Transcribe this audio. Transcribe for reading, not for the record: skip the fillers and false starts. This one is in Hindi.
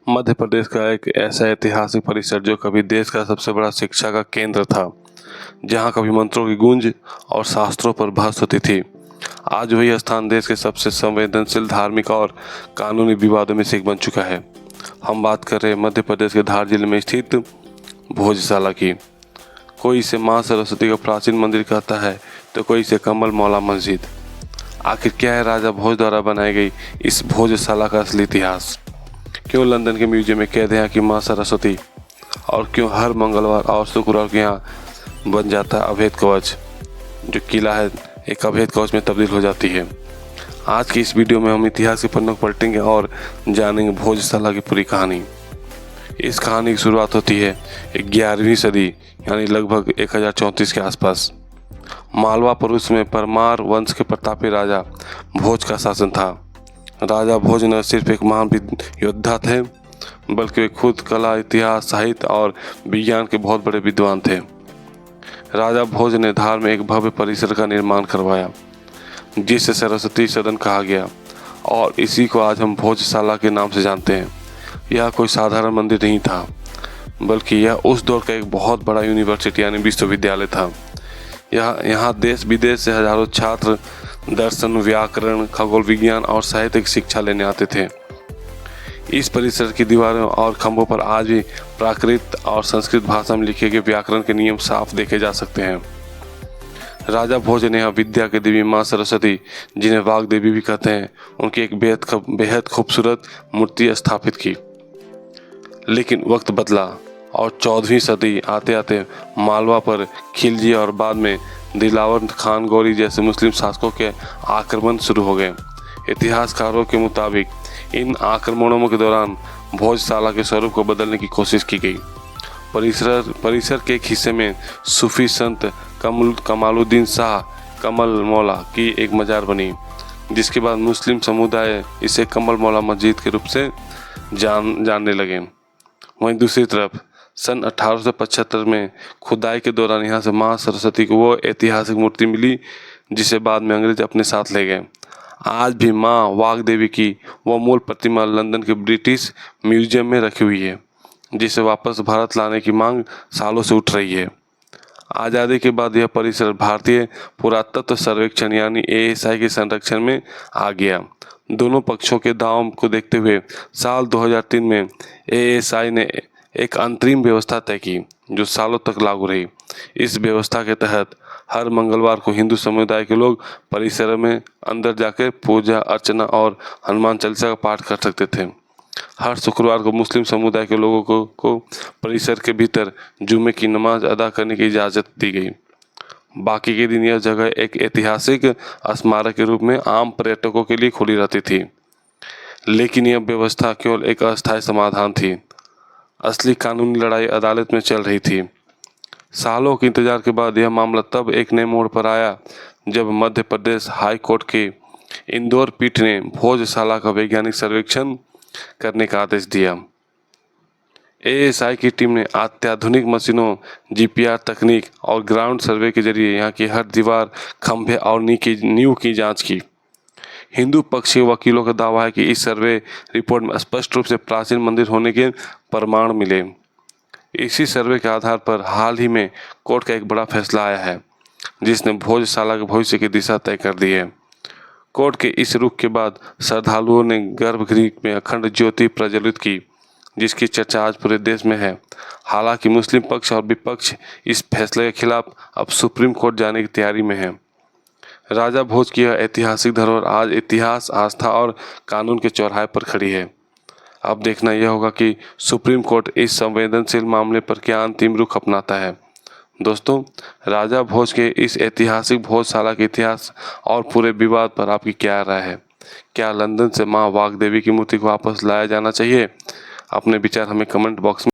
मध्य प्रदेश का एक ऐसा ऐतिहासिक परिसर जो कभी देश का सबसे बड़ा शिक्षा का केंद्र था, जहां कभी मंत्रों की गूंज और शास्त्रों पर बहस होती थी, आज वही स्थान देश के सबसे संवेदनशील धार्मिक और कानूनी विवादों में से एक बन चुका है। हम बात कर रहे हैं मध्य प्रदेश के धार जिले में स्थित भोजशाला की। कोई इसे माँ सरस्वती का प्राचीन मंदिर कहता है तो कोई इसे कमल मौला मस्जिद। आखिर क्या है राजा भोज द्वारा बनाई गई इस भोजशाला का असली इतिहास? क्यों लंदन के म्यूजियम में कैद है यहाँ की माँ सरस्वती, और क्यों हर मंगलवार और शुक्रवार के यहाँ बन जाता है अवैध कवच, जो किला है एक अवैध कवच में तब्दील हो जाती है। आज की इस वीडियो में हम इतिहास के पन्नों को पलटेंगे और जानेंगे भोजशाला की पूरी कहानी। इस कहानी की शुरुआत होती है 11वीं सदी यानी लगभग 1034 के आसपास। मालवा पुरुष में परमार वंश के प्रतापी राजा भोज का शासन था। राजा भोज न सिर्फ एक महान योद्धा थे, बल्कि वे खुद कला, इतिहास, साहित्य और विज्ञान के बहुत बड़े विद्वान थे। राजा भोज ने धार में एक भव्य परिसर का निर्माण करवाया, जिसे सरस्वती सदन कहा गया, और इसी को आज हम भोजशाला के नाम से जानते हैं। यह कोई साधारण मंदिर नहीं था, बल्कि यह उस दौर का एक बहुत बड़ा यूनिवर्सिटी यानी विश्वविद्यालय था। यहाँ देश विदेश से हजारों छात्र दर्शन, व्याकरण, खगोल विज्ञान और साहित्य की शिक्षा लेने आते थे। इस परिसर की दीवारों और खंभों पर आज भी प्राकृत और संस्कृत भाषा में लिखे गए व्याकरण के नियम साफ देखे जा सकते हैं। राजा भोज ने यहाँ विद्या के देवी माँ सरस्वती, जिन्हें वाग देवी भी कहते हैं, उनकी एक बेहद खूबसूरत मूर्ति स्थापित की। लेकिन वक्त बदला और 14वीं सदी आते आते मालवा पर खिलजी और बाद में दिलावर खान गौरी जैसे मुस्लिम शासकों के आक्रमण शुरू हो गए। इतिहासकारों के मुताबिक इन आक्रमणों के दौरान भोजशाला के स्वरूप को बदलने की कोशिश की गई। परिसर के एक हिस्से में सूफी संत कमालुद्दीन शाह कमल मौला की एक मजार बनी, जिसके बाद मुस्लिम समुदाय इसे कमल मौला मस्जिद के रूप से जानने लगे। वहीं दूसरी तरफ सन 1875 में खुदाई के दौरान यहाँ से माँ सरस्वती को वो ऐतिहासिक मूर्ति मिली, जिसे बाद में अंग्रेज अपने साथ ले गए। आज भी माँ वाग देवी की वो मूल प्रतिमा लंदन के ब्रिटिश म्यूजियम में रखी हुई है, जिसे वापस भारत लाने की मांग सालों से उठ रही है। आज़ादी के बाद यह परिसर भारतीय पुरातत्व सर्वेक्षण यानी ASI के संरक्षण में आ गया। दोनों पक्षों के दावों को देखते हुए साल 2003 में ASI ने एक अंतरिम व्यवस्था तय की, जो सालों तक लागू रही। इस व्यवस्था के तहत हर मंगलवार को हिंदू समुदाय के लोग परिसर में अंदर जाकर पूजा अर्चना और हनुमान चालीसा का पाठ कर सकते थे। हर शुक्रवार को मुस्लिम समुदाय के लोगों को परिसर के भीतर जुमे की नमाज अदा करने की इजाज़त दी गई। बाकी के दिन यह जगह एक ऐतिहासिक स्मारक के रूप में आम पर्यटकों के लिए खुली रहती थी। लेकिन यह व्यवस्था केवल एक अस्थायी समाधान थी। असली कानूनी लड़ाई अदालत में चल रही थी। सालों के इंतजार के बाद यह मामला तब एक नए मोड़ पर आया, जब मध्य प्रदेश हाई कोर्ट की इंदौर पीठ ने भोजशाला का वैज्ञानिक सर्वेक्षण करने का आदेश दिया। ASI की टीम ने अत्याधुनिक मशीनों, GPR तकनीक और ग्राउंड सर्वे के जरिए यहाँ की हर दीवार, खंभे और नींव की जांच की। हिंदू पक्ष के वकीलों का दावा है कि इस सर्वे रिपोर्ट में स्पष्ट रूप से प्राचीन मंदिर होने के प्रमाण मिले। इसी सर्वे के आधार पर हाल ही में कोर्ट का एक बड़ा फैसला आया है, जिसने भोजशाला के भविष्य की दिशा तय कर दी है। कोर्ट के इस रुख के बाद श्रद्धालुओं ने गर्भगृह में अखंड ज्योति प्रज्वलित की, जिसकी चर्चा आज पूरे देश में है। हालांकि मुस्लिम पक्ष और विपक्ष इस फैसले के खिलाफ अब सुप्रीम कोर्ट जाने की तैयारी में है। राजा भोज की यह ऐतिहासिक धरोहर आज इतिहास, आस्था और कानून के चौराहे पर खड़ी है। अब देखना यह होगा कि सुप्रीम कोर्ट इस संवेदनशील मामले पर क्या अंतिम रुख अपनाता है। दोस्तों, राजा भोज के इस ऐतिहासिक भोजशाला के इतिहास और पूरे विवाद पर आपकी क्या राय है? क्या लंदन से माँ वाग देवी की मूर्ति को वापस लाया जाना चाहिए? अपने विचार हमें कमेंट बॉक्स में